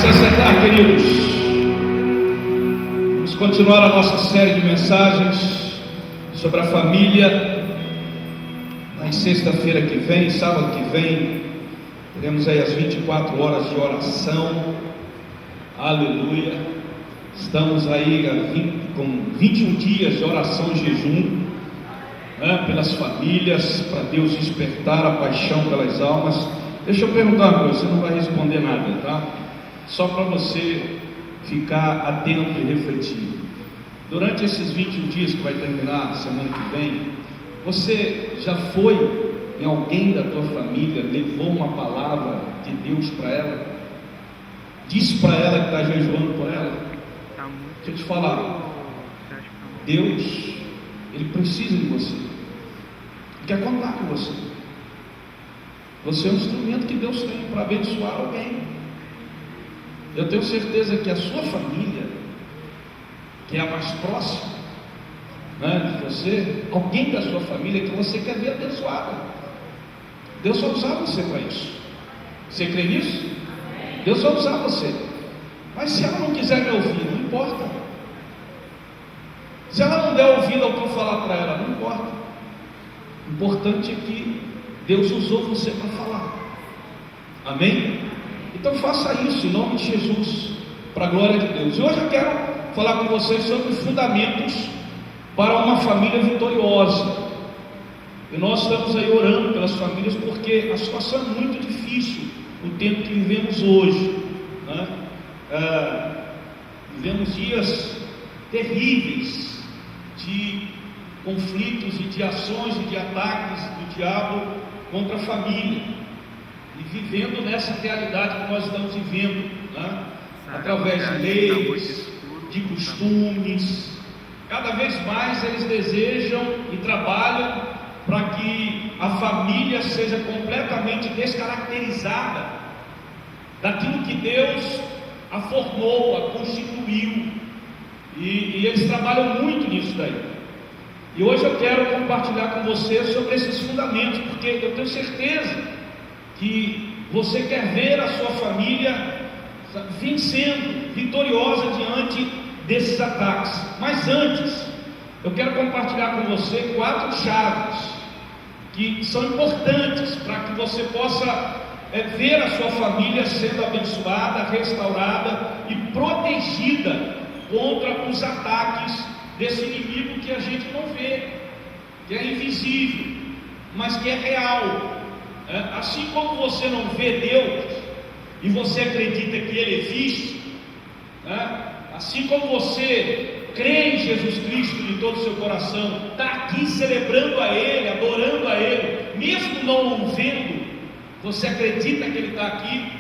se sentar, queridos. Vamos continuar a nossa série de mensagens sobre a família. Na sexta-feira que vem, sábado que vem, teremos aí as 24 horas de oração. Aleluia. Estamos aí com 21 dias de oração e jejum, pelas famílias, para Deus despertar a paixão pelas almas. Deixa eu perguntar uma coisa, você não vai responder nada, tá? Só para você ficar atento e refletir. Durante esses 21 dias que vai terminar semana que vem, você já foi em alguém da tua família, levou uma palavra de Deus para ela? Disse para ela que está jejuando por ela? Deixa eu te falar, Deus, Ele precisa de você, Ele quer contar com você. Você é um instrumento que Deus tem para abençoar alguém. Eu tenho certeza que a sua família, que é a mais próxima, de você, alguém da sua família que você quer ver abençoada, Deus vai usar você para isso. Você crê nisso? Deus vai usar você. Mas se ela não quiser me ouvir, não importa. Se ela não der ouvido ao que eu falar para ela, não importa. O importante é que Deus usou você para falar. Amém? Então faça isso em nome de Jesus, para a glória de Deus. E hoje eu quero falar com vocês sobre fundamentos para uma família vitoriosa. E nós estamos aí orando pelas famílias, porque a situação é muito difícil no tempo que vivemos hoje, vivemos dias terríveis de conflitos e de ações e de ataques do diabo contra a família, e vivendo nessa realidade que nós estamos vivendo, através de leis, de costumes. Cada vez mais eles desejam e trabalham para que a família seja completamente descaracterizada daquilo que Deus a formou, a constituiu, e eles trabalham muito nisso daí. E hoje eu quero compartilhar com você sobre esses fundamentos, porque eu tenho certeza que você quer ver a sua família vencendo, vitoriosa diante desses ataques. Mas antes, eu quero compartilhar com você 4 chaves que são importantes para que você possa ver a sua família sendo abençoada, restaurada e protegida contra os ataques desse inimigo que a gente não vê, que é invisível, mas que é real. Assim como você não vê Deus e você acredita que Ele existe, assim como você crê em Jesus Cristo de todo o seu coração, está aqui celebrando a Ele, adorando a Ele, mesmo não o vendo, você acredita que Ele está aqui.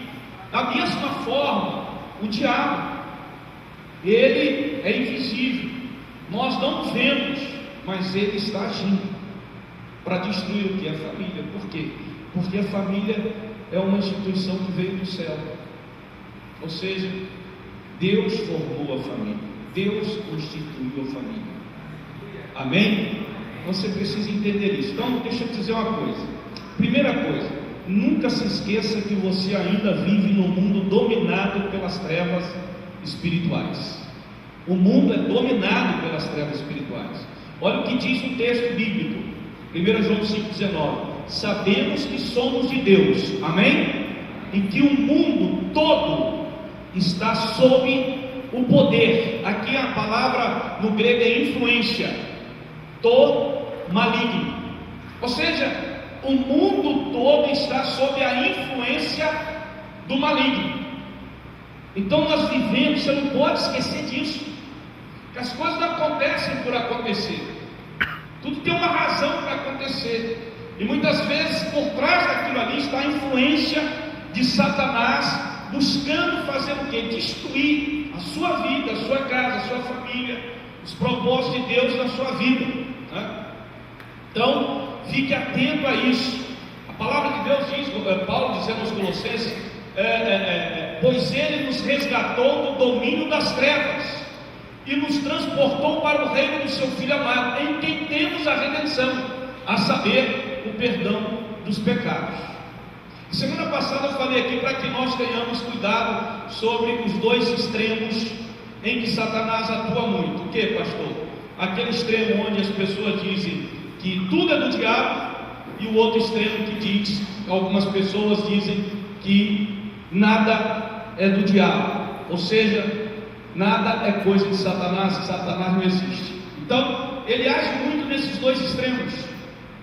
Da mesma forma, o diabo, ele é invisível, nós não vemos, mas ele está agindo para destruir o que é a família. Por quê? Porque a família é uma instituição que veio do céu, ou seja, Deus formou a família, Deus constituiu a família. Amém? Você precisa entender isso. Então deixa eu te dizer uma coisa. Primeira coisa, nunca se esqueça que você ainda vive num mundo dominado pelas trevas espirituais. O mundo é dominado pelas trevas espirituais. Olha o que diz o texto bíblico, 1 João 5,19: sabemos que somos de Deus, amém? E que o mundo todo está sob o poder. Aqui a palavra no grego é influência, do maligno. Ou seja, o mundo todo está sob a influência do maligno. Então nós vivemos, você não pode esquecer disso, que as coisas não acontecem por acontecer, tudo tem uma razão para acontecer, e muitas vezes por trás daquilo ali está a influência de Satanás, buscando fazer o que? Destruir a sua vida, a sua casa, a sua família, os propósitos de Deus na sua vida, Então fique atento a isso. A palavra de Deus diz, Paulo dizendo aos Colossenses, pois Ele nos resgatou do domínio das trevas e nos transportou para o reino do seu Filho amado, em quem temos a redenção, a saber, o perdão dos pecados. Semana passada eu falei aqui para que nós tenhamos cuidado sobre os dois extremos em que Satanás atua muito. O que, pastor? Aquele extremo onde as pessoas dizem que tudo é do diabo, e o outro extremo que diz, algumas pessoas dizem que nada é do diabo, ou seja, nada é coisa de Satanás, Satanás não existe. Então, ele age muito nesses dois extremos.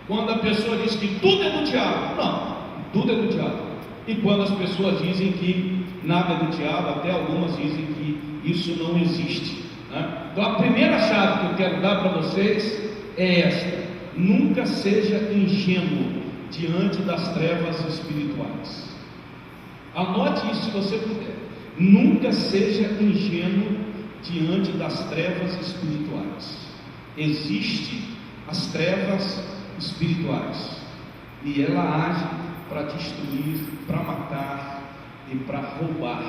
Quando a pessoa diz que tudo é do diabo, não, tudo é do diabo. E quando as pessoas dizem que nada é do diabo, até algumas dizem que isso não existe, né? Então a primeira chave que eu quero dar para vocês é esta: nunca seja ingênuo diante das trevas espirituais. Anote isso se você puder. Nunca seja ingênuo diante das trevas espirituais. Existem as trevas espirituais e ela age para destruir, para matar e para roubar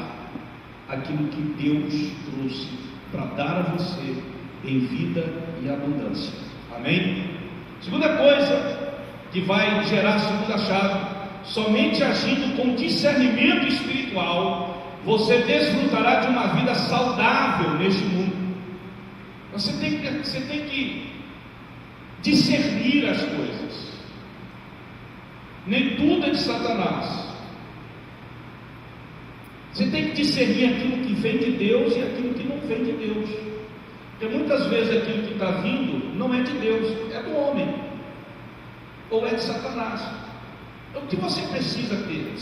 aquilo que Deus trouxe para dar a você em vida e abundância. Amém? Segunda coisa que vai gerar a segunda chave: somente agindo com discernimento espiritual você desfrutará de uma vida saudável neste mundo. Você tem que discernir as coisas. Nem tudo é de Satanás. Você tem que discernir aquilo que vem de Deus e aquilo que não vem de Deus. Porque muitas vezes aquilo que está vindo não é de Deus, é do homem, ou é de Satanás. Então o que você precisa ter?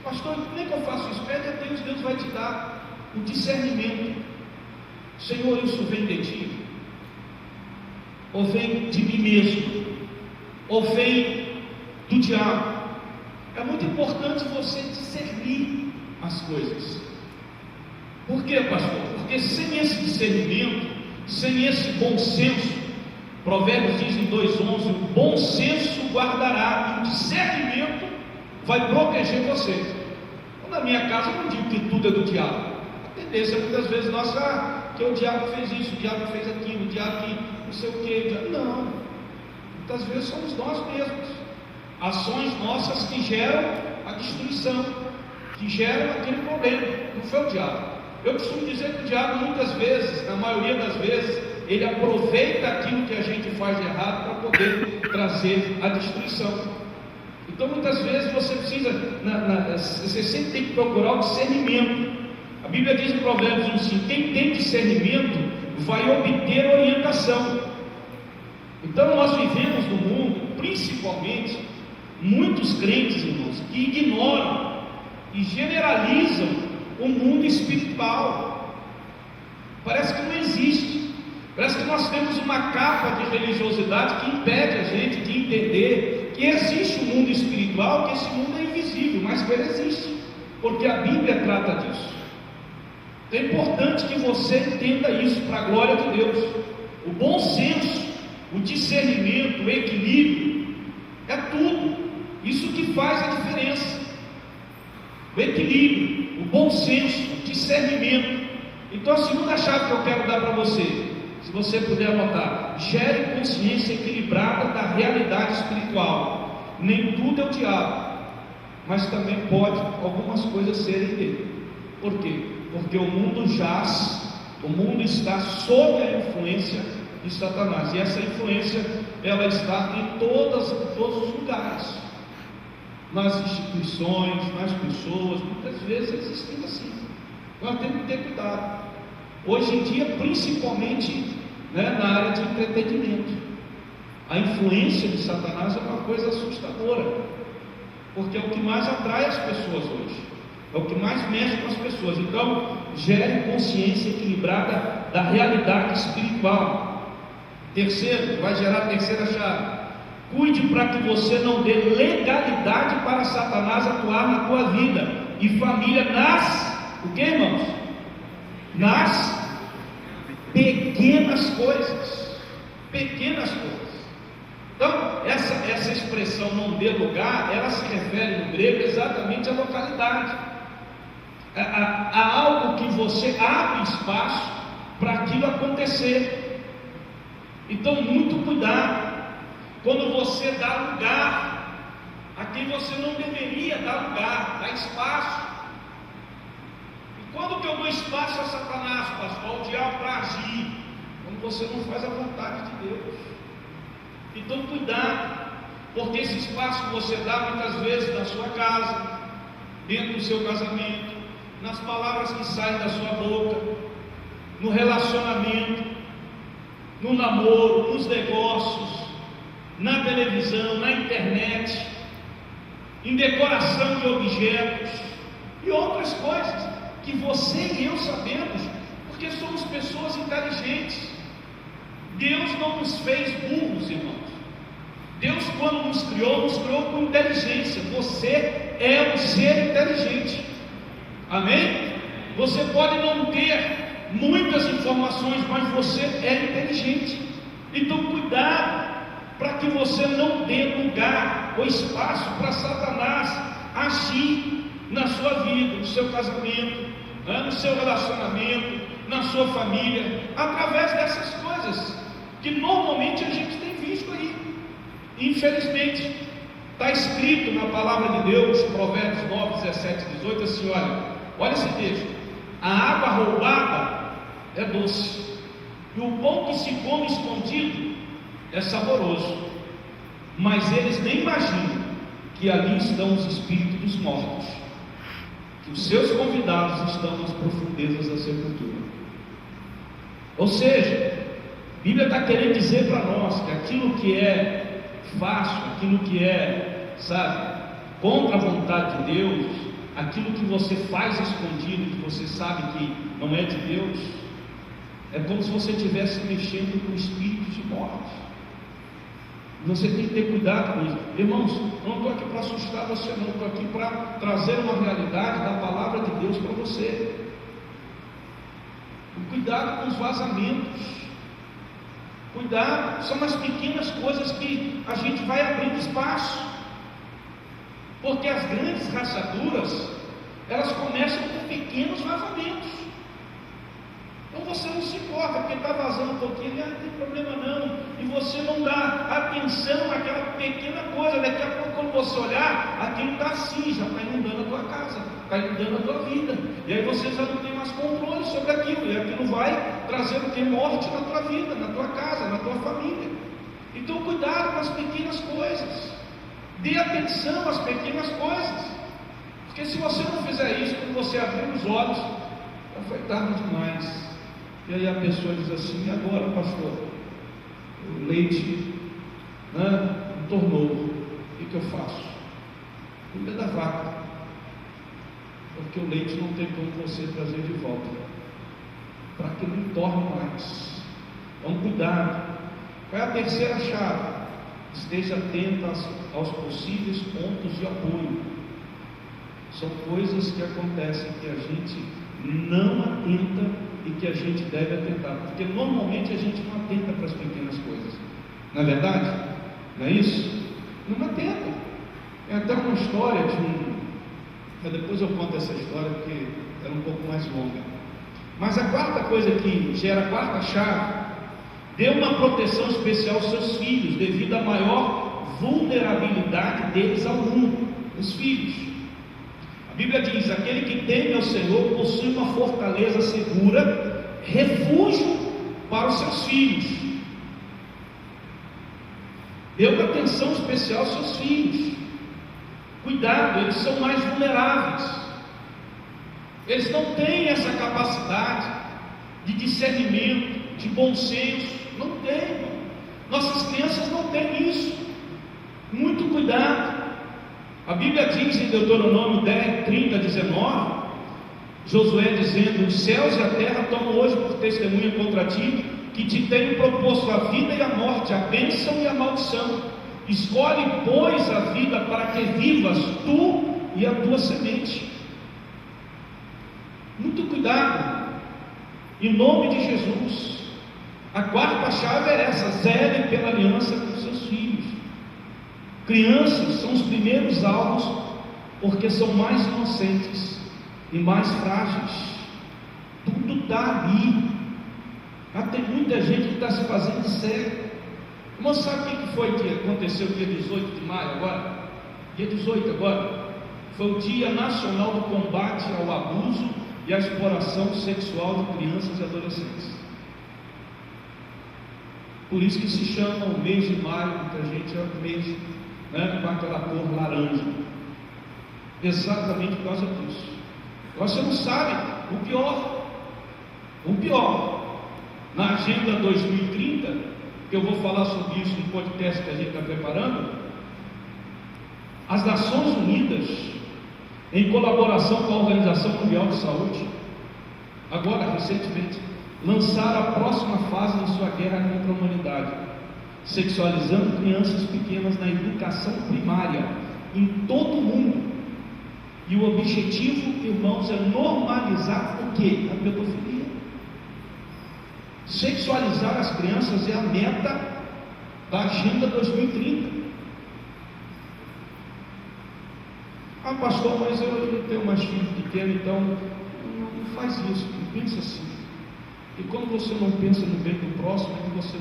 Pastor, como é que eu faço isso? Pede a Deus, Deus vai te dar o discernimento. Senhor, isso vem de ti? Ou vem de mim mesmo? Ou vem do diabo? É muito importante você discernir as coisas. Por quê, pastor? Porque sem esse discernimento, sem esse bom senso, Provérbios diz em 2:11, o bom senso guardará, e o discernimento vai proteger você. Então, na minha casa eu não digo que tudo é do diabo. A tendência muitas vezes nossa, que o diabo fez isso, o diabo fez aquilo, o diabo que não sei o que, não. Muitas vezes somos nós mesmos. Ações nossas que geram a destruição, que geram aquele problema. Não foi o diabo. Eu costumo dizer que o diabo muitas vezes, na maioria das vezes, ele aproveita aquilo que a gente faz de errado para poder trazer a destruição. Então muitas vezes você precisa, você sempre tem que procurar o discernimento. A Bíblia diz em Provérbios 1:5, quem tem discernimento vai obter orientação. Então nós vivemos no mundo, principalmente, muitos crentes, irmãos, que ignoram e generalizam o mundo espiritual. Parece que não existe. Parece que nós temos uma capa de religiosidade que impede a gente de entender que existe um mundo espiritual, que esse mundo é invisível, mas que ele existe, porque a Bíblia trata disso. É importante que você entenda isso para a glória de Deus. O bom senso, o discernimento, o equilíbrio, é tudo. Isso que faz a diferença. O equilíbrio, o bom senso, o discernimento. Então a segunda chave que eu quero dar para você, se você puder anotar: gere consciência equilibrada da realidade espiritual. Nem tudo é o diabo, mas também pode algumas coisas serem dele. Por quê? Porque o mundo está sob a influência de Satanás, e essa influência ela está em todos os lugares, nas instituições, nas pessoas. Muitas vezes existem assim. Nós temos que ter cuidado. Hoje em dia, principalmente, na área de entretenimento, a influência de Satanás é uma coisa assustadora, porque é o que mais atrai as pessoas hoje, é o que mais mexe com as pessoas. Então, gere consciência equilibrada da realidade espiritual. Terceiro, vai gerar a terceira chave: cuide para que você não dê legalidade para Satanás atuar na tua vida e família o que, irmãos? Nas pequenas coisas. Pequenas coisas. Então, essa expressão não dê lugar, ela se refere no grego exatamente à localidade. A algo que você abre espaço para aquilo acontecer. Então, muito cuidado quando você dá lugar a quem você não deveria dar lugar, dar espaço. E quando que eu dou espaço a Satanás, pastor, ao diabo, para agir? Quando você não faz a vontade de Deus. Então cuidado, porque esse espaço que você dá muitas vezes na sua casa, dentro do seu casamento, nas palavras que saem da sua boca, no relacionamento, no namoro, nos negócios, na televisão, na internet, em decoração de objetos e outras coisas que você e eu sabemos, porque somos pessoas inteligentes. Deus não nos fez burros, irmãos. Deus, quando nos criou com inteligência. Você é um ser inteligente. Amém? Você pode não ter muitas informações, mas você é inteligente. Então cuidado, para que você não dê lugar ou espaço para Satanás agir na sua vida, no seu casamento, no seu relacionamento, na sua família, através dessas coisas que normalmente a gente tem visto aí. Infelizmente, está escrito na palavra de Deus, Provérbios 9, 17, 18, assim, olha esse texto: a água roubada é doce, e o pão que se come escondido é saboroso, mas eles nem imaginam que ali estão os espíritos dos mortos, que os seus convidados estão nas profundezas da sepultura. Ou seja, a Bíblia está querendo dizer para nós que aquilo que é fácil, aquilo que é, contra a vontade de Deus, aquilo que você faz escondido, que você sabe que não é de Deus, é como se você estivesse mexendo com espíritos de morte. Você tem que ter cuidado com isso. Irmãos, eu não estou aqui para assustar você, não, estou aqui para trazer uma realidade da palavra de Deus para você. Cuidado com os vazamentos. Cuidado, são as pequenas coisas que a gente vai abrindo espaço. Porque as grandes rachaduras, elas começam com pequenos vazamentos. Então você não se importa, porque está vazando um pouquinho, não tem problema não. E você não dá atenção àquela pequena coisa. Daqui a pouco, quando você olhar, aquilo está assim, já está inundando a tua casa, está inundando a tua vida. E aí você já não tem mais controle sobre aquilo. E aquilo vai trazer o que? Morte na tua vida, na tua casa, na tua família. Então cuidado com as pequenas coisas. Dê atenção às pequenas coisas. Porque se você não fizer isso, quando você abrir os olhos, já foi tarde demais. E aí a pessoa diz assim: e agora, pastor? O leite entornou. O que eu faço? Cuida da vaca. Porque o leite não tem como você trazer de volta, para que não entorne mais. Então cuidado. Qual é a terceira chave? Esteja atento aos possíveis pontos de apoio. São coisas que acontecem que a gente não atenta e que a gente deve atentar, porque normalmente a gente não atenta para as pequenas coisas, não é verdade? Não é isso? Não atenta. Tem até uma história de mas depois eu conto essa história porque ela é um pouco mais longa. Mas a quarta coisa que gera a quarta chave: dê uma proteção especial aos seus filhos, devido à maior vulnerabilidade deles ao mundo. Os filhos, a Bíblia diz: aquele que teme ao Senhor possui uma fortaleza segura, refúgio para os seus filhos. Dê uma atenção especial aos seus filhos. Cuidado, eles são mais vulneráveis. Eles não têm essa capacidade de discernimento, de bom senso. Não tem. Nossas crianças não têm isso. Muito cuidado. A Bíblia diz em Deuteronômio 10, 30, 19, Josué dizendo: os céus e a terra tomam hoje por testemunha contra ti, que te tenho proposto a vida e a morte, a bênção e a maldição. Escolhe, pois, a vida para que vivas tu e a tua semente. Muito cuidado, em nome de Jesus. A quarta chave é essa: zele pela aliança com seus filhos. Crianças são os primeiros alvos, porque são mais inocentes e mais frágeis. Tudo está ali. Tem muita gente que está se fazendo cego. Irmão, sabe o que foi que aconteceu dia 18 de maio agora? dia 18 agora, foi o Dia Nacional do Combate ao Abuso e à Exploração Sexual de Crianças e Adolescentes. Por isso que se chama o mês de maio, muita gente é o mês, com aquela cor laranja. Exatamente por causa disso. Agora você não sabe o pior, na Agenda 2030, que eu vou falar sobre isso no podcast que a gente está preparando, as Nações Unidas, em colaboração com a Organização Mundial de Saúde, agora recentemente, lançaram a próxima fase da sua guerra contra a humanidade, sexualizando crianças pequenas na educação primária, em todo o mundo. E o objetivo, irmãos, é normalizar o quê? A pedofilia. Sexualizar as crianças é a meta da Agenda 2030. Ah, pastor, mas eu tenho mais filhos pequenos, então não faz isso, não pensa assim. E quando você não pensa no bem do próximo, é que você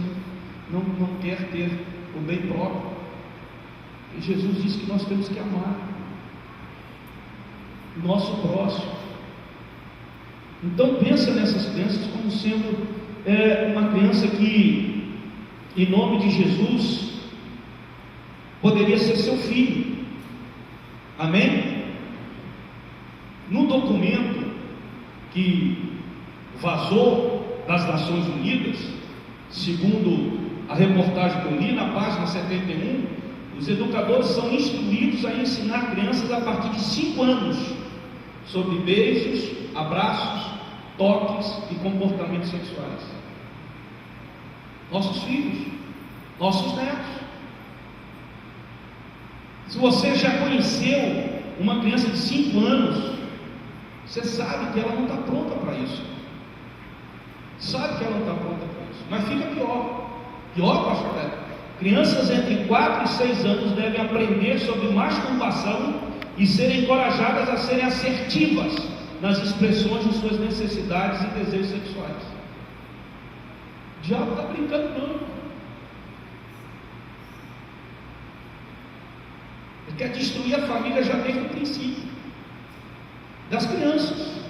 não quer ter o bem próprio. E Jesus disse que nós temos que amar o nosso próximo. Então pensa nessas crianças como sendo uma criança que, em nome de Jesus, poderia ser seu filho. Amém? No documento que vazou das Nações Unidas, segundo a reportagem que eu li, na página 71, os educadores são instruídos a ensinar crianças a partir de 5 anos sobre beijos, abraços, toques e comportamentos sexuais. Nossos filhos, nossos netos. Se você já conheceu uma criança de 5 anos, você sabe que ela não está pronta para isso. Sabe que ela não está pronta para isso. Mas fica pior. Pior, pastor Beto. Crianças entre 4 e 6 anos devem aprender sobre masturbação e serem encorajadas a serem assertivas nas expressões de suas necessidades e desejos sexuais. O diabo está brincando não. Ele quer destruir a família já desde o princípio das crianças.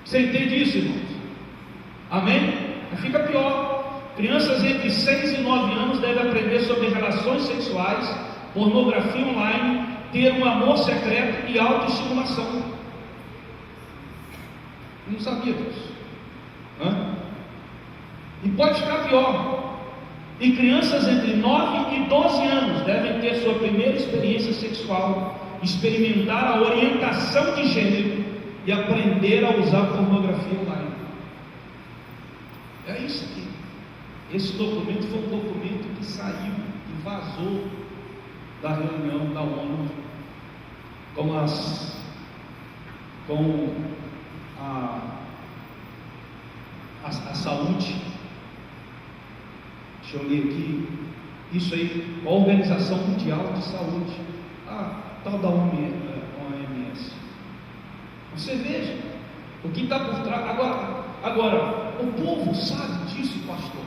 Você entende isso, irmãos? Amém? Mas fica pior. Crianças entre 6 e 9 anos devem aprender sobre relações sexuais, pornografia online, ter um amor secreto e autoestimulação. Não sabia disso. E pode ficar pior. E crianças entre 9 e 12 anos devem ter sua primeira experiência sexual, experimentar a orientação de gênero e aprender a usar pornografia online. É isso aqui. Esse documento foi um documento que saiu, que vazou da reunião da ONU com a saúde. Deixa eu ler aqui. Isso aí, a Organização Mundial de Saúde, a tal da OMS. Você veja o que está por trás. Agora, o povo sabe disso, pastor?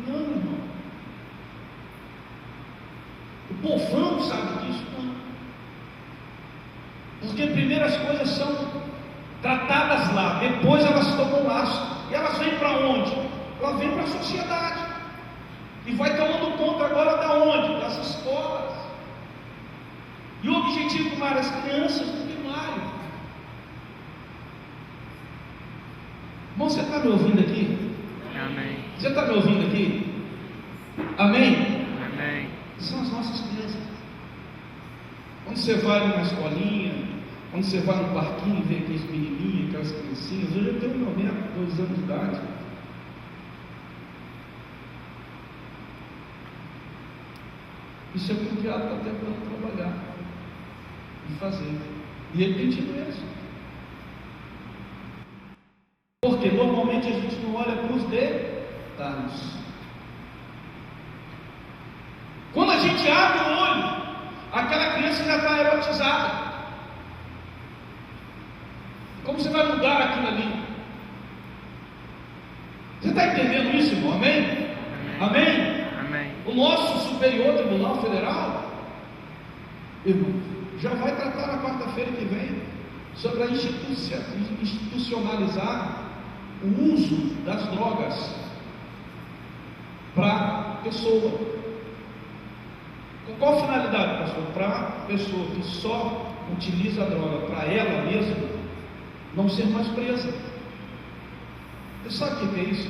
Não, irmão. O povão sabe disso? Não. Porque primeiro as coisas são tratadas lá, depois elas tomam laço. E elas vêm para onde? Elas vêm para a sociedade. E vai tomando conta agora da onde? Das escolas. E o objetivo primário, as crianças do primário. Bom, você está me ouvindo aqui? Amém. Você está me ouvindo aqui? Amém? Amém. São as nossas crianças. Quando você vai numa escolinha, quando você vai no parquinho e vê aqueles menininhos, aquelas criancinhas, hoje eu tenho um neto, 2 anos de idade. Isso é o que o diabo está tentando trabalhar e fazer. E ele tem tido isso. Porque normalmente a gente não olha para os detalhes. Quando a gente abre o olho, aquela criança já está erotizada. Como você vai mudar aquilo ali? Você está entendendo isso, irmão? Amém? Amém? Amém. O nosso Superior Tribunal Federal, irmão, já vai tratar na quarta-feira que vem sobre a institucionalizar o uso das drogas para a pessoa. Com qual finalidade, pastor? Para a pessoa que só utiliza a droga para ela mesma não ser mais presa. Você sabe o que é isso?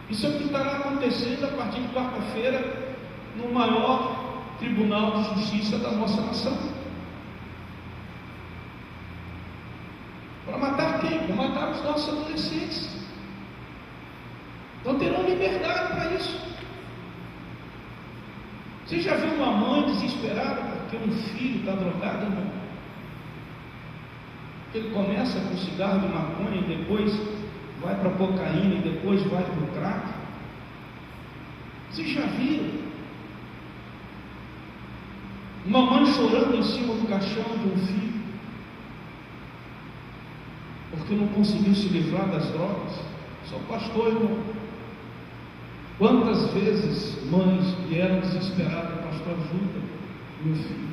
Isso é o que estará acontecendo a partir de quarta-feira no maior Tribunal de Justiça da nossa nação. Para matar quem? Para matar os nossos adolescentes. Então terão liberdade para isso. Você já viu uma mãe desesperada porque um filho está drogado, irmão? Ele começa com cigarro de maconha e depois vai para a cocaína e depois vai para o crack. Vocês já viram? Uma mãe chorando em cima do caixão de um filho porque não conseguiu se livrar das drogas. Sou pastor, irmão. Quantas vezes mães vieram desesperadas, pastor, ajuda meu filho.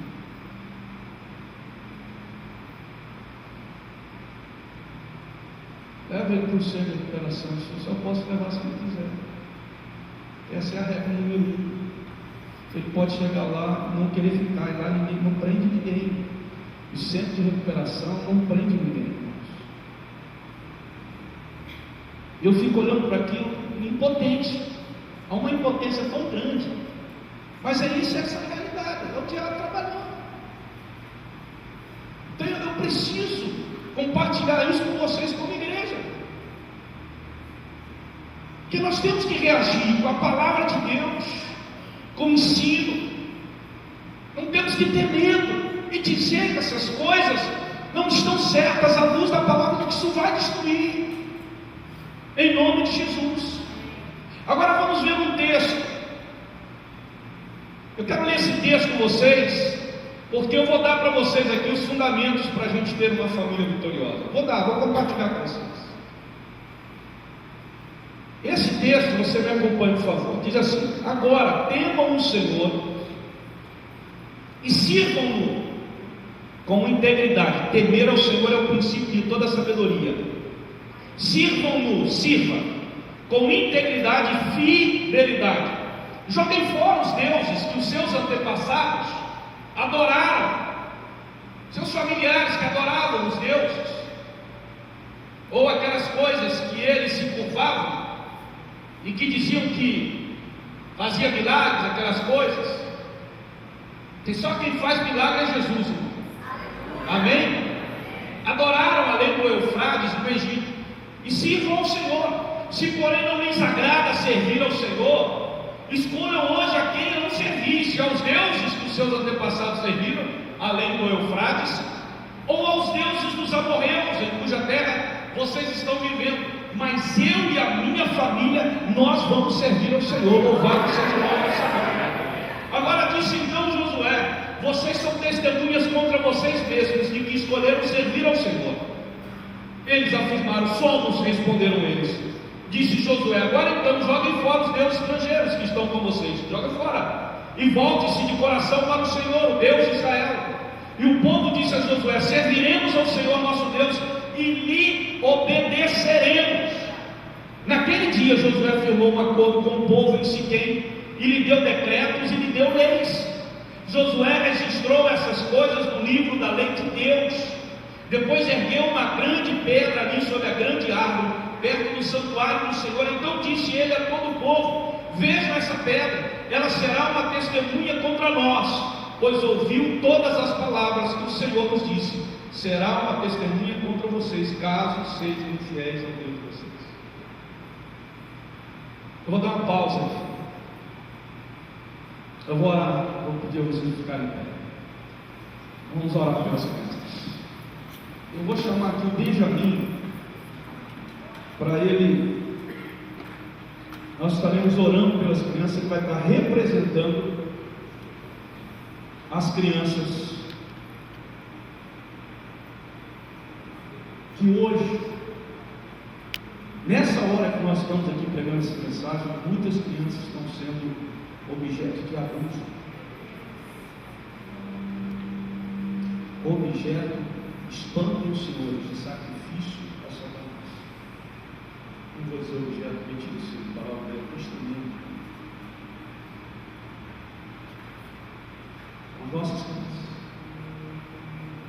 Leva ele para o centro de recuperação. Eu só posso levar se ele quiser. Essa é a regra número 1. Ele pode chegar lá, não querer ficar, e lá ninguém não prende ninguém. O centro de recuperação não prende ninguém. Eu fico olhando para aquilo impotente. Há uma impotência tão grande. Mas é isso, essa realidade. É o diabo trabalhando. Então eu preciso compartilhar isso com vocês como igreja. Que nós temos que reagir com a palavra de Deus, com o ensino. Não temos que ter medo e dizer que essas coisas não estão certas à luz da palavra, que isso vai destruir. Em nome de Jesus. Agora vamos ver um texto. Eu quero ler esse texto com vocês, porque eu vou dar para vocês aqui os fundamentos para a gente ter uma família vitoriosa. Vou compartilhar com vocês. Esse texto, você me acompanha, por favor. Diz assim: agora temam o Senhor e sirvam-no com integridade. Temer ao Senhor é o princípio de toda a sabedoria. Sirvam-no, sirva com integridade e fidelidade. Joguem fora os deuses que os seus antepassados adoraram, seus familiares que adoravam os deuses, ou aquelas coisas que eles se curvavam e que diziam que fazia milagres, aquelas coisas. Tem só quem faz milagre é Jesus, irmão. Amém? Adoraram além do Eufrates, do Egito, e sirvam ao Senhor. Se porém não lhes agrada servir ao Senhor, escolham hoje a quem não servir, se aos deuses que os seus antepassados serviram, além do Eufrates, ou aos deuses dos amorreus, em cuja terra vocês estão vivendo. Mas eu e a minha família, nós vamos servir ao Senhor. Louvado seja o nome do Senhor. Agora disse então Josué: vocês são testemunhas contra vocês mesmos de que escolheram servir ao Senhor. Eles afirmaram: somos, responderam eles. Disse Josué: agora então joguem fora os deuses estrangeiros que estão com vocês. Joga fora e volte-se de coração para o Senhor, o Deus de Israel. E o povo disse a Josué: serviremos ao Senhor nosso Deus e lhe obedeceremos. Naquele dia Josué firmou um acordo com o povo em Siquém e lhe deu decretos e lhe deu leis. Josué registrou essas coisas no livro da lei de Deus. Depois ergueu uma grande pedra ali sobre a grande árvore, perto do santuário do Senhor. Então disse ele a todo o povo: vejam essa pedra, ela será uma testemunha contra nós, pois ouviu todas as palavras que o Senhor nos disse. Será uma testemunha contra vocês, caso sejam infiéis ao Deus de vocês. Eu vou dar uma pausa aqui. Eu vou orar, vou pedir a vocês ficarem em pé. Vamos orar pelas crianças. Eu vou chamar aqui o Benjamin, para ele. Nós estaremos orando pelas crianças. Ele vai estar representando as crianças que hoje, nessa hora que nós estamos aqui pregando essa mensagem, muitas crianças estão sendo objeto de abuso. objeto, espanto os senhores de sacrifício a Satanás. Não vou dizer objeto, mentira, esse palavra é instrumento. As nossas crianças.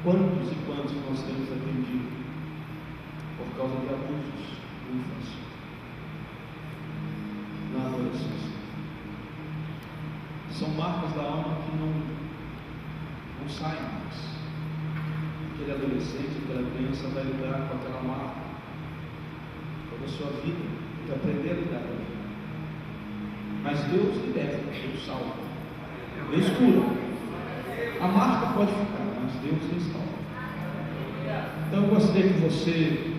Quantos e quantos nós temos atendido por causa de abusos na infância, na adolescência? São marcas da alma que não saem mais. Aquele adolescente, aquela criança vai lidar com aquela marca toda a sua vida, tem que aprender a lidar com ela. Mas Deus liberta, Deus salva, Deus cura. A marca pode ficar, mas Deus restaura. Então eu gostaria que você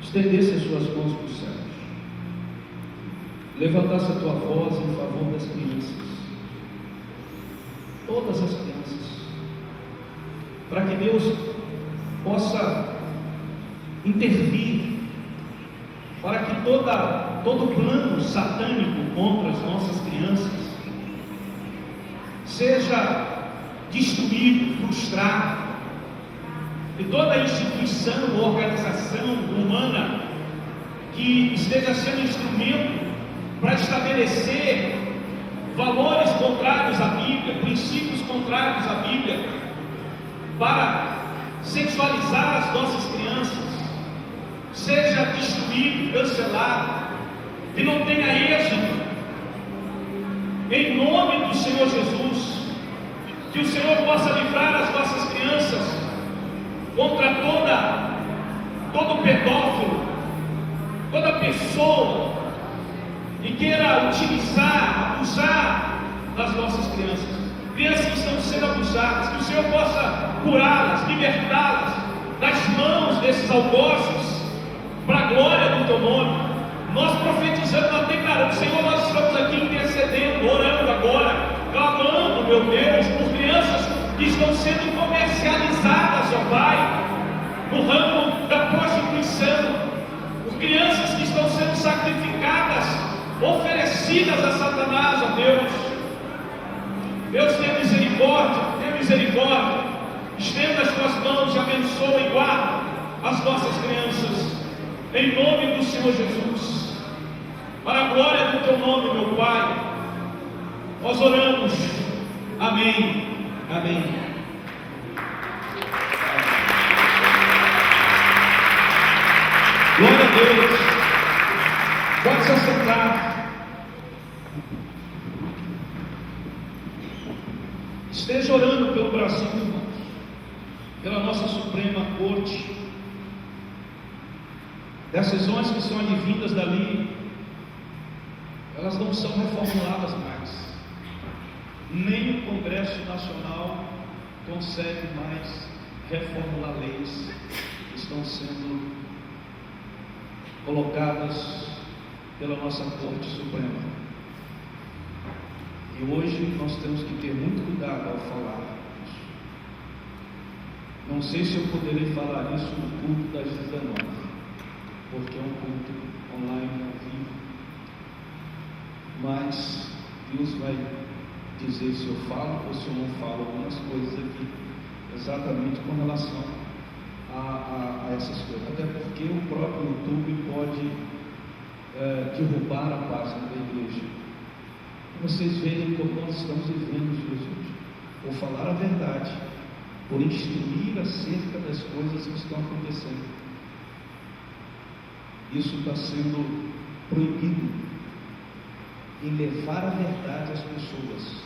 estendesse as suas mãos para os céus, levantasse a tua voz em favor das crianças, todas as crianças, para que Deus possa intervir, para que todo plano satânico contra as nossas crianças seja destruído, frustrado, e toda instituição ou organização humana que esteja sendo instrumento para estabelecer valores contrários à Bíblia, princípios contrários à Bíblia, para sexualizar as nossas crianças, seja destruído, cancelado, que não tenha êxito, em nome do Senhor Jesus. Que o Senhor possa livrar as nossas crianças contra todo pedófilo, toda pessoa que queira abusar das nossas crianças, crianças que estão sendo abusadas. Que o Senhor possa curá-las, libertá-las das mãos desses algozes, para a glória do Teu nome. Nós profetizamos, nós declaramos: Senhor, nós estamos aqui intercedendo, orando agora, clamando, meu Deus, por crianças que estão sendo comercializadas, ó Pai, no ramo da prostituição, por crianças que estão sendo sacrificadas, oferecidas a Satanás, ó Deus. Deus, tenha misericórdia, estenda as tuas mãos e abençoa e guarda as nossas crianças, em nome do Senhor Jesus, para a glória do Teu nome, meu Pai. Nós oramos, amém, amém. Glória a Deus. Pode se assentar. Esteja orando pelo Brasil, irmãos, pela nossa Suprema Corte. Decisões que são advindas dali, elas não são reformuladas mais. Nem o Congresso Nacional consegue mais reformular leis que estão sendo colocadas pela nossa Corte Suprema. E hoje nós temos que ter muito cuidado ao falar isso. Não sei se eu poderei falar isso no culto das 19, porque é um culto online, ao vivo, mas Deus vai dizer se eu falo ou se eu não falo algumas coisas aqui, exatamente com relação a essas coisas, até porque o próprio YouTube pode derrubar a página da igreja. Vocês veem como nós estamos vivendo os dias hoje, por falar a verdade, por instruir acerca das coisas que estão acontecendo. Isso está sendo proibido, em levar a verdade às pessoas.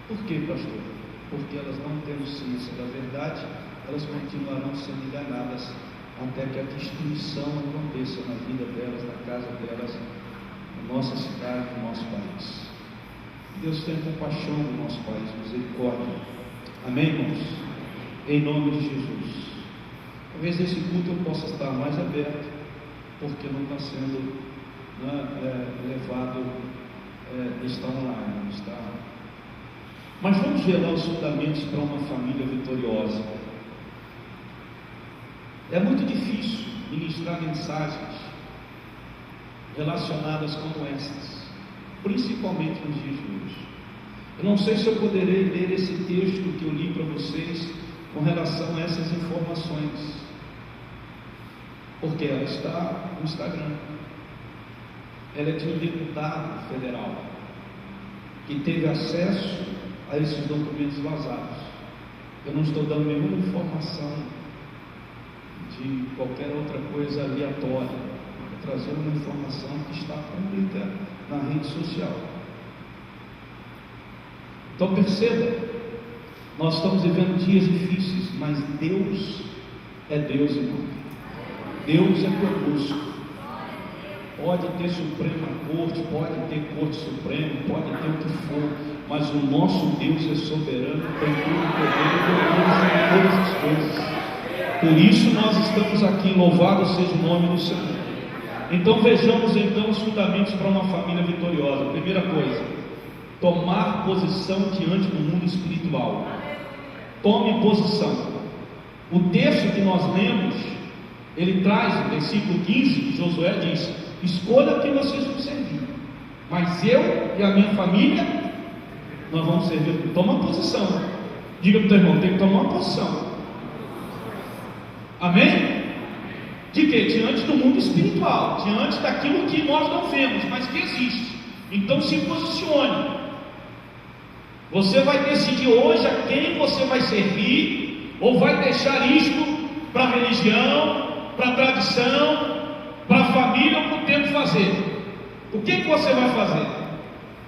Por quê, pastor? Porque elas não tendo ciência da verdade, elas continuarão sendo enganadas até que a destruição aconteça na vida delas, na casa delas, na nossa cidade, no nosso país. Deus tenha compaixão do nosso país, misericórdia. Amém, irmãos? Em nome de Jesus. Talvez nesse culto eu possa estar mais aberto, porque não está sendo levado, está online, está. Mas vamos ver lá os fundamentos para uma família vitoriosa. É muito difícil ministrar mensagens relacionadas como estas, principalmente nos dias de hoje. Eu não sei se eu poderei ler esse texto que eu li para vocês com relação a essas informações, porque ela está no Instagram. Ela é de um deputado federal que teve acesso a esses documentos vazados. Eu não estou dando nenhuma informação de qualquer outra coisa aleatória, vou trazer uma informação que está pública na rede social. Então perceba, nós estamos vivendo dias difíceis, mas Deus é Deus, irmão. Deus é conosco. Pode ter Suprema Corte, pode ter Corte Suprema, pode ter o que for, mas o nosso Deus é soberano, tem todo o poder e todas as coisas. Por isso nós estamos aqui, louvado seja o nome do Senhor. Então vejamos então os fundamentos para uma família vitoriosa. Primeira coisa, tomar posição diante do mundo espiritual. Tome posição. O texto que nós lemos, ele traz, no versículo 15, Josué diz: escolha quem vocês vão servir, mas eu e a minha família, nós vamos servir. Toma posição. Diga para o teu irmão, tem que tomar uma posição. Amém? De quê? Diante do mundo espiritual, diante daquilo que nós não vemos, mas que existe. Então se posicione. Você vai decidir hoje a quem você vai servir, ou vai deixar isto para a religião, para a tradição, para a família, ou para o tempo fazer. O que você vai fazer?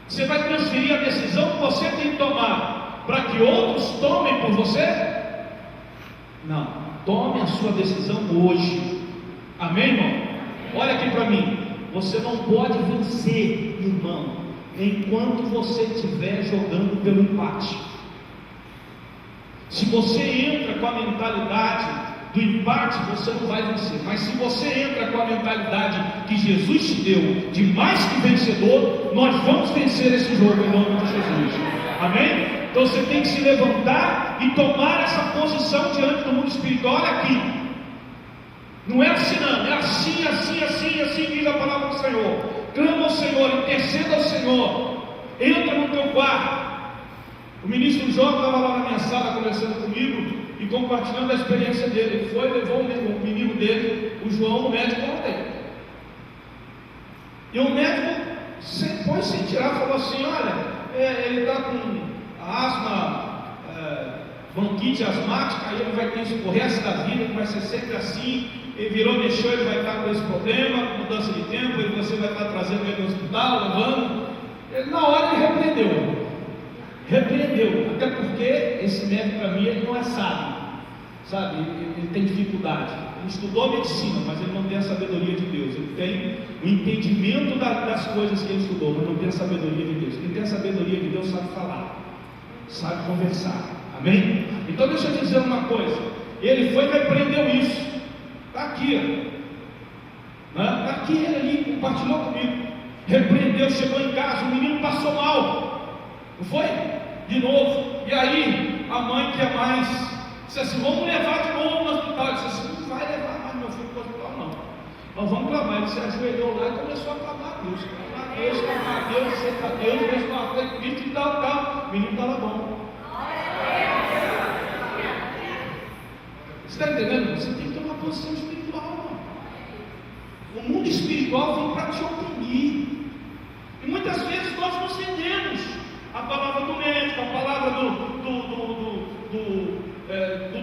Você vai transferir a decisão que você tem que tomar para que outros tomem por você? Não. Tome a sua decisão hoje. Amém, irmão? Olha aqui para mim. Você não pode vencer, irmão, enquanto você estiver jogando pelo empate. Se você entra com a mentalidade do empate, você não vai vencer. Mas se você entra com a mentalidade que Jesus te deu, de mais que vencedor, nós vamos vencer esse jogo em nome de Jesus. Amém? Então você tem que se levantar e tomar essa posição diante do mundo espiritual. Olha aqui, não é assim não, é assim, assim, assim, assim diz a palavra do Senhor. Clama ao Senhor, interceda ao Senhor, entra no teu quarto. O ministro Jó estava lá na minha sala conversando comigo e compartilhando a experiência dele. Ele foi, levou o menino dele, o João, no médico ontem. E o médico depois sem tirar, falou assim: olha, ele está com asma, bronquite asmática, aí ele vai ter isso pro resto da vida, vai ser sempre assim. Ele virou, mexeu, ele vai estar com esse problema, mudança de tempo, e você vai estar trazendo ele no hospital, levando. Ele, na hora ele repreendeu, até porque esse médico para mim ele não é sábio, sabe, ele tem dificuldade, ele estudou medicina, mas ele não tem a sabedoria de Deus, ele tem o entendimento das coisas que ele estudou, mas não tem a sabedoria de Deus. Quem tem a sabedoria de Deus sabe falar, sabe conversar, amém? Então deixa eu dizer uma coisa, ele foi e repreendeu isso, está aqui, está aqui, ele ali compartilhou comigo, repreendeu, chegou em casa, o menino passou mal, não foi? De novo, e aí a mãe que é mais, disse assim: vamos levar de novo no hospital. Ele disse assim: não vai levar mais meu filho para o hospital não, nós vamos clamar. Ele se ajoelhou lá e começou a clamar a Deus, clamar a Deus, clamar a Deus, aceita a Deus, Deus com a fé em Cristo e tal, o menino estava bom. Você está entendendo? Você tem que ter uma posição espiritual. O mundo espiritual vem para te oprimir, e muitas vezes nós nos rendemos a palavra do médico, a palavra do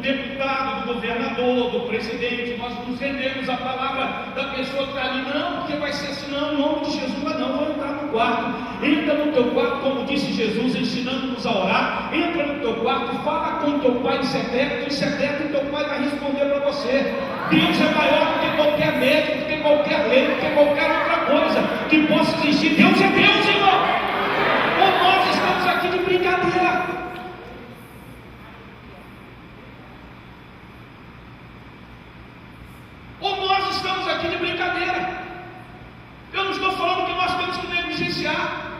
deputado, do governador, do presidente. Nós nos rendemos a palavra da pessoa que está ali. Não, porque vai ser assim, não, em nome de Jesus. Mas não, vou entrar no quarto. Entra no teu quarto, como disse Jesus, ensinando-nos a orar. Entra no teu quarto, fala com o teu pai em secreto, e teu pai vai responder para você. Deus é maior do que qualquer médico, do que qualquer lei, do que qualquer outra coisa que possa existir. Deus é Deus, irmão. Ou nós estamos aqui de brincadeira. Ou nós estamos aqui de brincadeira. Eu não estou falando que nós temos que negligenciar.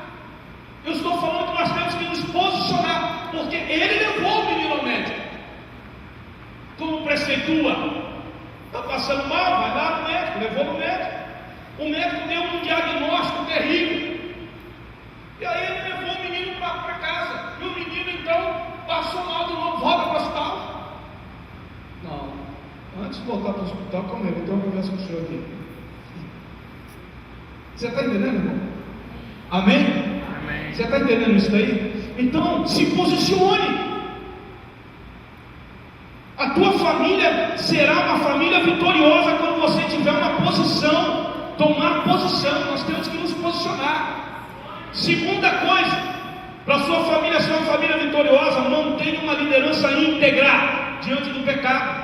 Eu estou falando que nós temos que nos posicionar, porque ele levou o menino ao médico. Como preceitua, está passando mal, vai lá no médico, levou no médico. O médico deu um diagnóstico terrível. E aí ele levou o menino para casa. E o menino então passou mal de novo, volta para o hospital. preciso voltar para o hospital, calma aí, vou ter uma conversa com o senhor aqui. Você está entendendo, irmão? Amém? Amém. Você está entendendo isso daí? Então, se posicione. A tua família será uma família vitoriosa quando você tiver uma posição, tomar posição. Nós temos que nos posicionar. Segunda coisa, para a sua família ser uma família vitoriosa, mantenha uma liderança íntegra diante do pecado.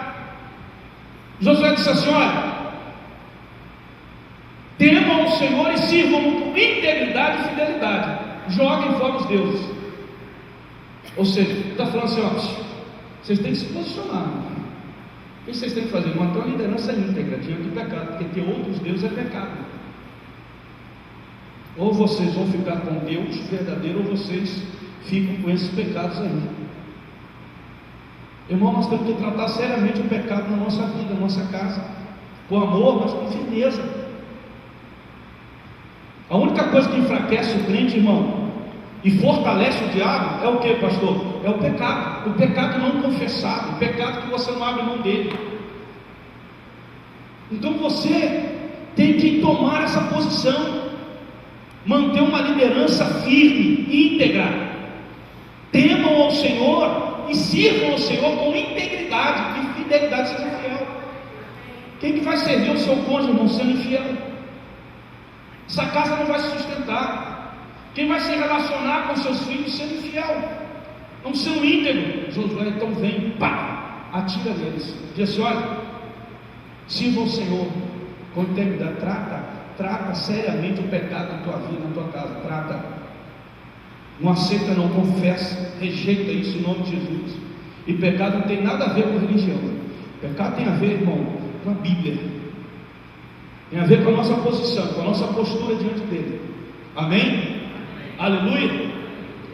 Josué disse assim: olha, temam ao Senhor e sirvam-no com integridade e fidelidade. Joguem fora os deuses. Ou seja, está falando assim: ó, vocês têm que se posicionar. O que vocês têm que fazer? Manter uma liderança íntegra diante do pecado, porque ter outros deuses é pecado. Ou vocês vão ficar com Deus verdadeiro, ou vocês ficam com esses pecados aí. Irmão, nós temos que tratar seriamente o pecado na nossa vida, na nossa casa, com amor, mas com firmeza. A única coisa que enfraquece o crente, irmão, e fortalece o diabo, é o que, pastor? É o pecado não confessado, o pecado que você não abre mão dele. Então você tem que tomar essa posição, manter uma liderança firme, íntegra, temam ao Senhor e sirvam ao Senhor com integridade e fidelidade, seja fiel. Quem que vai servir o seu cônjuge, irmão, sendo infiel? Essa casa não vai se sustentar. Quem vai se relacionar com seus filhos sendo infiel, não sendo íntegro? Josué então vem, pá, atira neles, diz assim: olha, sirva ao Senhor com integridade, trata seriamente o pecado na tua vida, na tua casa, trata, não aceita, não confessa, rejeita isso em nome de Jesus. E pecado não tem nada a ver com religião, pecado tem a ver, irmão, com a Bíblia, tem a ver com a nossa posição, com a nossa postura diante dele. Amém? Aleluia.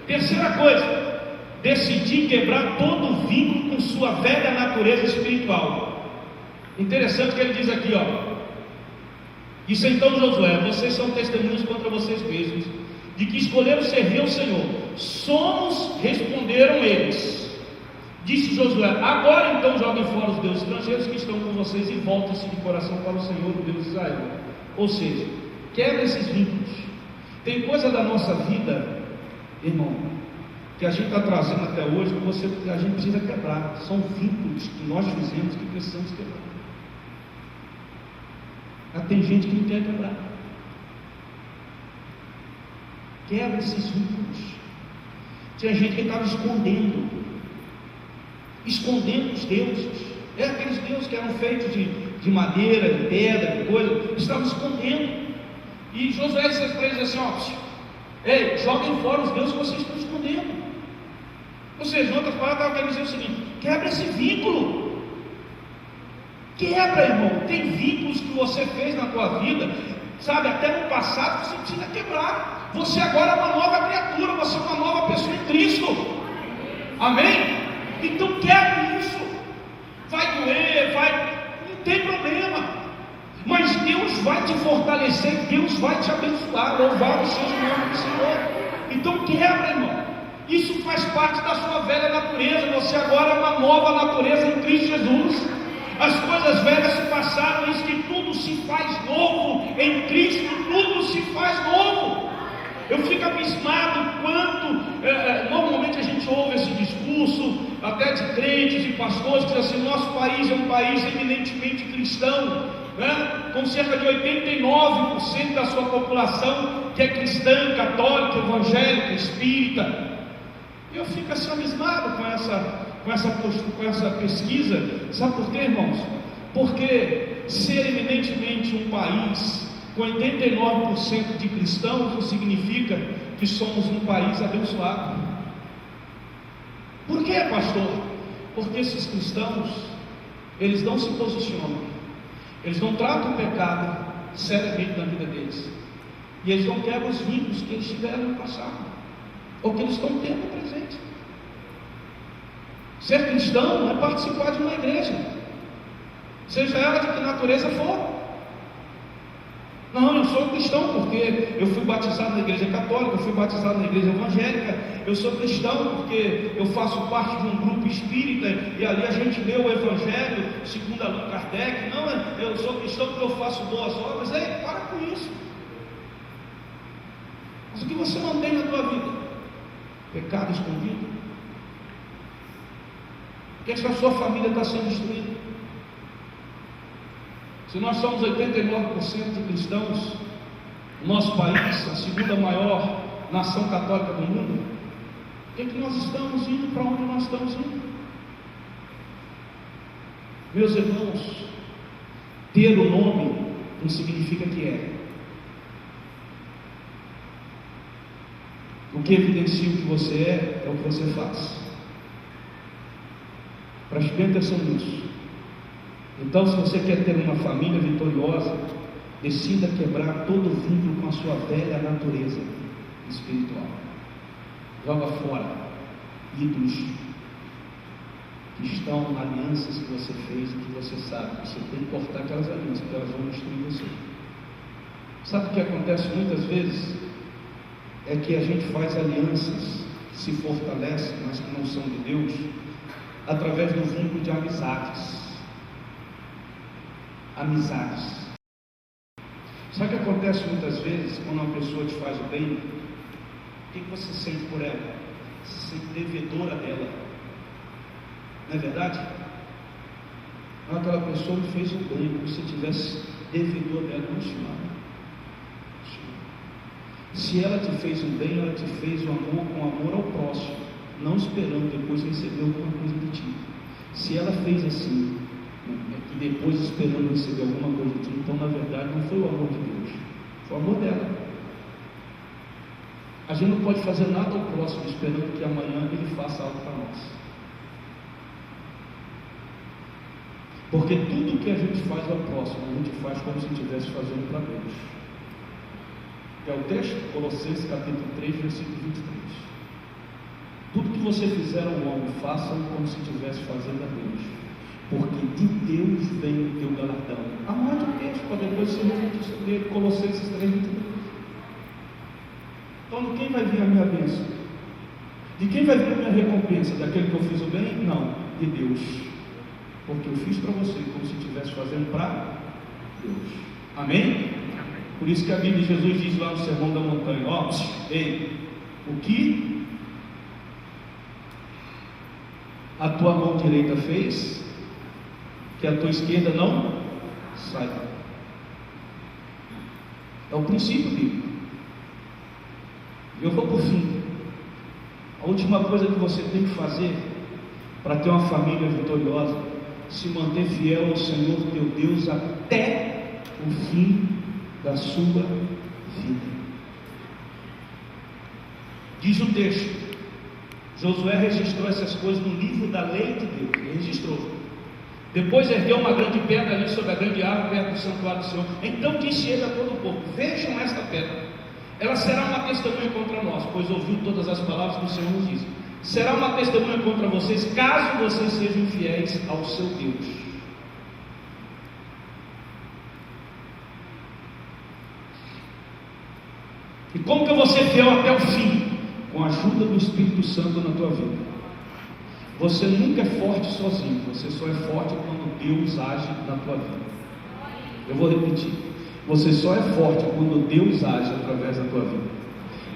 Terceira coisa, decidir quebrar todo o vínculo com sua velha natureza espiritual. Interessante que ele diz aqui, ó: isso então, Josué, vocês são testemunhas contra vocês mesmos, de que escolheram servir ao Senhor. Somos, responderam eles. Disse Josué: agora então joguem fora os deuses estrangeiros que estão com vocês e voltem-se de coração para o Senhor, o Deus de Israel. Ou seja, quebra esses vínculos. Tem coisa da nossa vida, irmão, que a gente está trazendo até hoje, que a gente precisa quebrar. São vínculos que nós fizemos que precisamos quebrar. Mas tem gente que não quer quebrar. Quebra esses vínculos. Tinha gente que estava escondendo os deuses. Aqueles deuses que eram feitos de madeira, de pedra, de coisa, estavam escondendo. E Josué disse para eles assim: ó, ei, joguem fora os deuses que vocês estão escondendo. Ou seja, em outras palavras, estava querendo dizer o seguinte: quebra esse vínculo. Quebra, irmão. Tem vínculos que você fez na tua vida, sabe, até no passado, você precisa quebrar. Você agora é uma nova criatura, você é uma nova pessoa em Cristo. Amém? Então quebre isso. Vai doer, não tem problema. Mas Deus vai te fortalecer, Deus vai te abençoar. Louvado seja o nome do Senhor. Então quebra, irmão. Isso faz parte da sua velha natureza. Você agora é uma nova natureza em Cristo Jesus. As coisas velhas se passaram, diz que tudo se faz novo em Cristo, tudo se faz novo. Eu fico abismado quanto normalmente a gente ouve esse discurso até de crentes e pastores que dizem assim: nosso país é um país eminentemente cristão, né? Com cerca de 89% da sua população que é cristã, católica, evangélica, espírita. Eu fico assim abismado com essa pesquisa. Sabe por quê, irmãos? Porque ser eminentemente um país com 89% de cristãos não significa que somos um país abençoado. Por quê, pastor? Porque esses cristãos, eles não se posicionam, eles não tratam o pecado seriamente na vida deles, e eles não quebram os vínculos que eles tiveram no passado, ou que eles estão tendo no presente. Ser cristão é participar de uma igreja, seja ela de que natureza for. Não, eu sou cristão porque eu fui batizado na igreja católica, eu fui batizado na igreja evangélica, eu sou cristão porque eu faço parte de um grupo espírita e ali a gente lê o evangelho segundo Allan Kardec. Não, eu sou cristão porque eu faço boas obras. Para com isso. Mas o que você mantém na tua vida? Pecado escondido? Por que essa sua família está sendo destruída? Se nós somos 89% de cristãos, o nosso país, a segunda maior nação católica do mundo, o que é que nós estamos indo? Para onde nós estamos indo? Meus irmãos, ter o nome não significa que é. O que evidencia o que você é o que você faz. Preste bem atenção nisso. Então, se você quer ter uma família vitoriosa, decida quebrar todo o vínculo com a sua velha natureza espiritual. Joga fora ídolos que estão em alianças que você fez e que você sabe. Você tem que cortar aquelas alianças, porque elas vão destruir você. Sabe o que acontece muitas vezes? É que a gente faz alianças que se fortalecem, mas que não são de Deus, através do vínculo de amizades. Amizades. Sabe o que acontece muitas vezes quando uma pessoa te faz o bem? O que você sente por ela? Você se sente devedora dela. Não é verdade? Não, aquela pessoa me fez o bem, como se tivesse devedor dela. Não, senhora. Se ela te fez um bem, ela te fez o amor com amor ao próximo, não esperando depois receber alguma coisa de ti. Se ela fez assim, e depois esperando receber alguma coisa de ti, então na verdade não foi o amor de Deus, foi o amor dela. A gente não pode fazer nada ao próximo esperando que amanhã ele faça algo para nós. Porque tudo que a gente faz ao próximo, a gente faz como se estivesse fazendo para Deus. É o texto, Colossenses capítulo 3, versículo 23. Tudo que você fizer ao homem, faça-o como se estivesse fazendo a Deus, porque de Deus vem o teu galardão. Amade o texto, para depois você ler Colossenses 3, 23. Então, de quem vai vir a minha bênção? De quem vai vir a minha recompensa? Daquele que eu fiz o bem? Não, de Deus. Porque eu fiz para você como se estivesse fazendo para Deus. Amém? Por isso que a Bíblia de Jesus diz lá no Sermão da Montanha: ó, ei, o que a tua mão direita fez, que a tua esquerda não saiba. É o princípio bíblico. Eu vou por fim. A última coisa que você tem que fazer para ter uma família vitoriosa, se manter fiel ao Senhor teu Deus até o fim da sua vida. Diz o texto, Josué registrou essas coisas no livro da lei de Deus. Ele registrou. Depois ergueu uma grande pedra ali sobre a grande árvore perto do santuário do Senhor. Então disse ele a todo o povo: vejam esta pedra, ela será uma testemunha contra nós, pois ouviu todas as palavras que o Senhor nos disse. Será uma testemunha contra vocês, caso vocês sejam fiéis ao seu Deus. E como que eu vou ser fiel até o fim? Com a ajuda do Espírito Santo na tua vida. Você nunca é forte sozinho, você só é forte quando Deus age na tua vida. Eu vou repetir: você só é forte quando Deus age através da tua vida.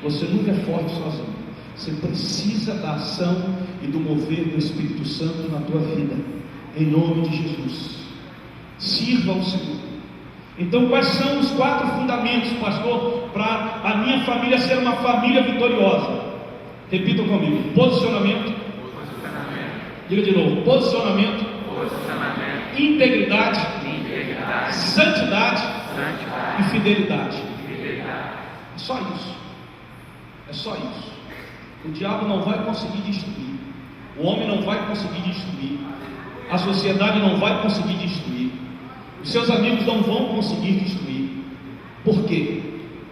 Você nunca é forte sozinho. Você precisa da ação e do mover do Espírito Santo na tua vida, em nome de Jesus. Sirva ao Senhor. Então, quais são os 4 fundamentos, pastor, para a minha família ser uma família vitoriosa? Repitam comigo: posicionamento. Diga de novo: posicionamento. Integridade. Santidade. E fidelidade. É só isso. É só isso. O diabo não vai conseguir destruir. O homem não vai conseguir destruir. A sociedade não vai conseguir destruir. Os seus amigos não vão conseguir destruir. Por quê?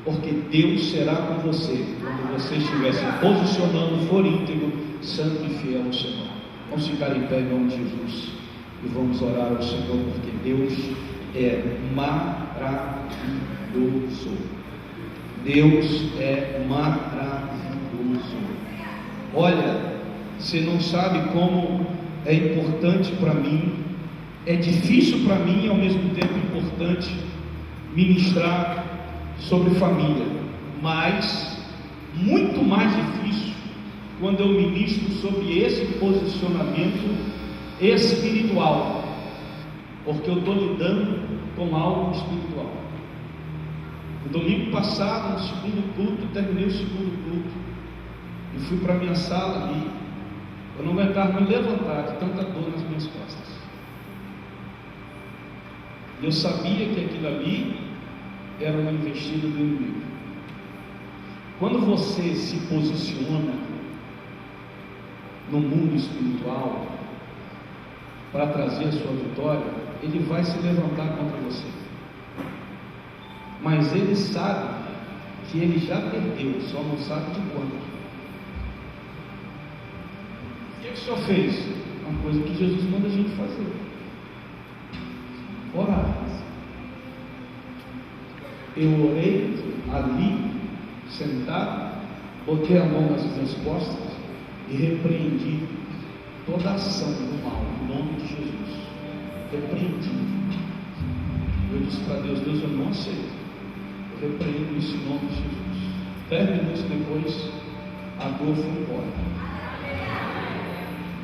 Porque Deus será com você quando você estiver se posicionando, for íntegro, santo e fiel ao Senhor. Vamos ficar em pé em nome de Jesus e vamos orar ao Senhor, porque Deus é maravilhoso. Deus é maravilhoso. Olha, você não sabe como é importante para mim, é difícil para mim e ao mesmo tempo importante ministrar sobre família, mas muito mais difícil quando eu ministro sobre esse posicionamento espiritual, porque eu estou lidando com algo espiritual. No domingo passado, no segundo culto, terminei o segundo culto e fui para a minha sala ali. Eu não aguentava me levantar de tanta dor nas minhas costas. Eu sabia que aquilo ali era uma investida do inimigo. Quando você se posiciona no mundo espiritual para trazer a sua vitória, ele vai se levantar contra você. Mas ele sabe que ele já perdeu, só não sabe de quanto. O que o Senhor fez? Uma coisa que Jesus manda a gente fazer: orar. Eu orei ali, sentado, botei a mão nas minhas costas e repreendi toda a ação do mal, em nome de Jesus. Repreendi. Eu disse para Deus: Deus, eu não aceito. Eu repreendo isso em nome de Jesus. 10 minutos depois, a dor foi embora.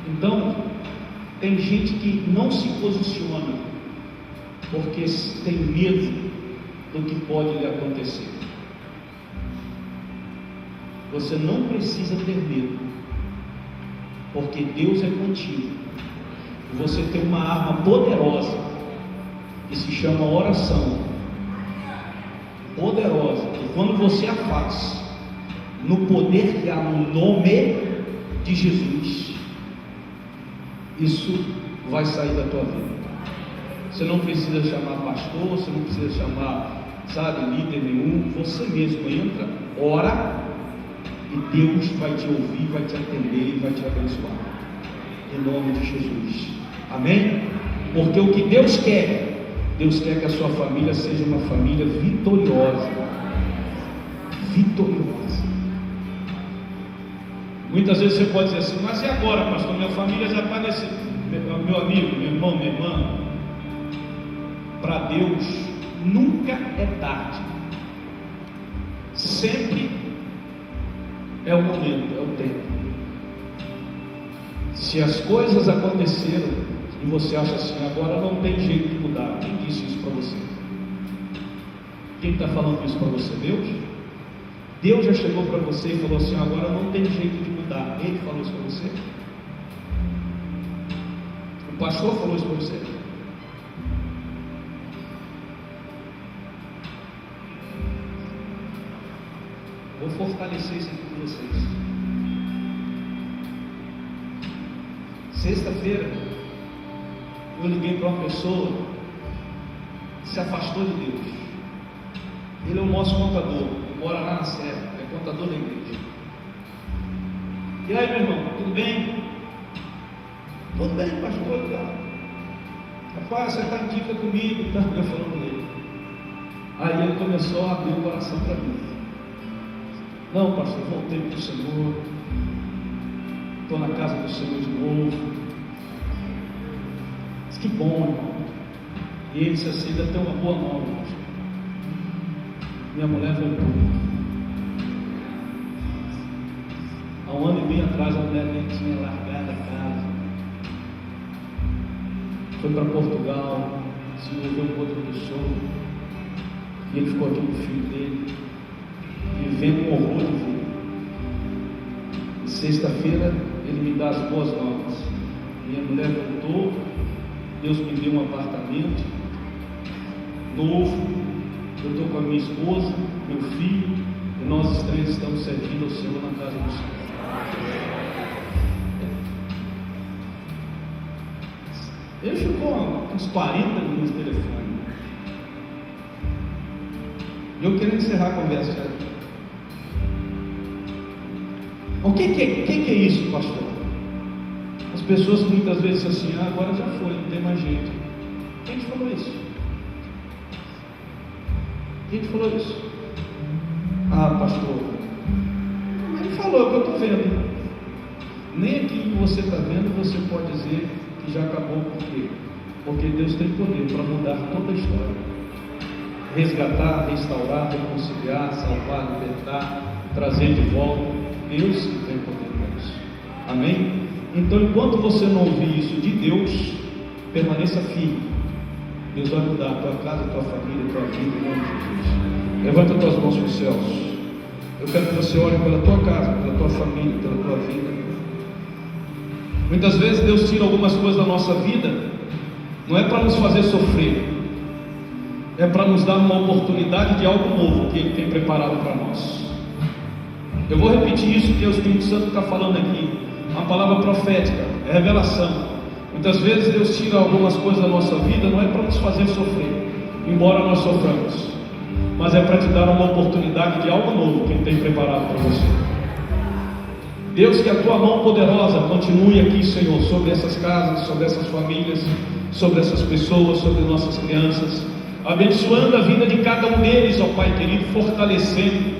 Então, tem gente que não se posiciona porque tem medo do que pode lhe acontecer. Você não precisa ter medo, porque Deus é contigo. Você tem uma arma poderosa que se chama oração. Poderosa, que quando você a faz no poder que há no nome de Jesus, isso vai sair da tua vida. Você não precisa chamar pastor, você não precisa chamar, líder nenhum. Você mesmo entra, ora, e Deus vai te ouvir, vai te atender e vai te abençoar, em nome de Jesus. Amém? Porque o que Deus quer que a sua família seja uma família vitoriosa. Vitoriosa. Muitas vezes você pode dizer assim: mas e agora, pastor? Minha família já está nesse. Meu amigo, meu irmão, minha irmã, para Deus nunca é tarde. Sempre é o momento, é o tempo. Se as coisas aconteceram e você acha assim: agora não tem jeito de mudar, quem disse isso para você? Quem está falando isso para você? Deus? Deus já chegou para você e falou assim: agora não tem jeito de mudar. Ele falou isso para você? O pastor falou isso para você? Vou fortalecer isso aqui com vocês. Sexta-feira, eu liguei para uma pessoa que se afastou de Deus. Ele é o nosso contador, mora lá na Serra, é contador da igreja. E aí, meu irmão, tudo bem? Tudo bem, pastor, tá? Rapaz, você está em dívida comigo, tá? Eu falando com ele. Aí ele começou a abrir o coração para mim. Não, pastor, voltei para o Senhor, estou na casa do Senhor de novo. Diz: que bom, irmão. E ele disse assim: ainda tem uma boa nova, pastor. Minha mulher voltou. Há 1 ano e meio atrás, a mulher dele tinha largado a casa, foi para Portugal, se envolveu com outra pessoa, e ele ficou aqui com o filho dele, vivendo um horror de vida. E sexta-feira ele me dá as boas novas: minha mulher voltou, Deus me deu um apartamento novo, eu estou com a minha esposa, meu filho, e nós os três estamos servindo ao Senhor na casa do Senhor. Ele ficou uns 40 minutos no telefone. Eu quero encerrar a conversa. O que é isso, pastor? As pessoas muitas vezes dizem assim: agora já foi, não tem mais jeito. Quem te falou isso? Quem te falou isso? Ah, pastor, ele falou, é o que eu estou vendo. Nem aquilo que você está vendo você pode dizer que já acabou. Por quê? Porque Deus tem poder para mudar toda a história, resgatar, restaurar, reconciliar, salvar, libertar, trazer de volta. Deus tem poder para isso. Amém? Então, enquanto você não ouvir isso de Deus, permaneça firme. Deus vai mudar a tua casa, a tua família, a tua vida, em nome de Jesus. Levanta as tuas mãos para os céus. Eu quero que você ore pela tua casa, pela tua família, pela tua vida. Muitas vezes Deus tira algumas coisas da nossa vida, não é para nos fazer sofrer, é para nos dar uma oportunidade de algo novo que Ele tem preparado para nós. Eu vou repetir isso que o Espírito Santo está falando aqui, uma palavra profética, é revelação. Muitas vezes Deus tira algumas coisas da nossa vida, não é para nos fazer sofrer, embora nós soframos, mas é para te dar uma oportunidade de algo novo que Ele tem preparado para você. Deus, que a tua mão poderosa continue aqui, Senhor, sobre essas casas, sobre essas famílias, sobre essas pessoas, sobre nossas crianças, abençoando a vida de cada um deles, ó Pai querido, fortalecendo,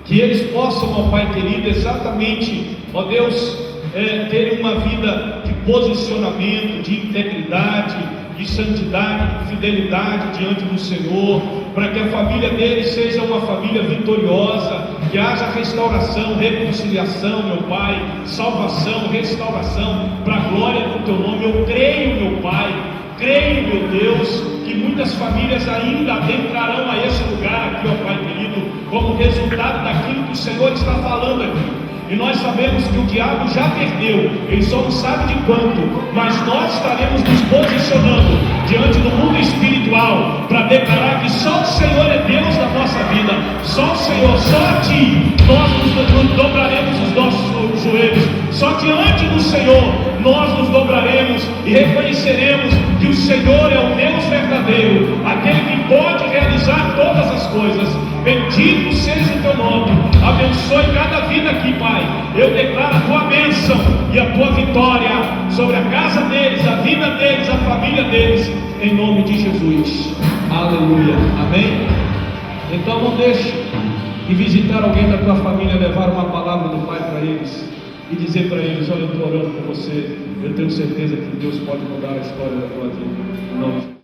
que eles possam, ó Pai querido, exatamente, ó Deus, terem uma vida de posicionamento, de integridade, de santidade, de fidelidade diante do Senhor, para que a família deles seja uma família vitoriosa, que haja restauração, reconciliação, meu Pai, salvação, restauração, para a glória do Teu nome. Eu creio, meu Pai, creio, meu Deus, que muitas famílias ainda adentrarão a esse lugar aqui, ó Pai querido, como resultado daquilo que o Senhor está falando aqui. E nós sabemos que o diabo já perdeu, ele só não sabe de quanto, mas nós estaremos nos posicionando diante do mundo espiritual para declarar que só o Senhor é Deus da nossa vida, só o Senhor, só a Ti nós nos dobraremos os nossos joelhos, só diante do Senhor nós nos dobraremos e reconheceremos que o Senhor é o Deus verdadeiro, aquele que pode realizar todas as coisas. Bendito seja o Teu nome, abençoe cada vida aqui, Pai. Eu declaro a Tua bênção e a Tua vitória sobre a casa deles, a vida deles, a família deles, em nome de Jesus. Aleluia, amém? Então não deixe de visitar alguém da tua família, levar uma palavra do Pai para eles e dizer para eles: olha, eu estou orando por você, eu tenho certeza que Deus pode mudar a história da tua vida, em nome de Jesus.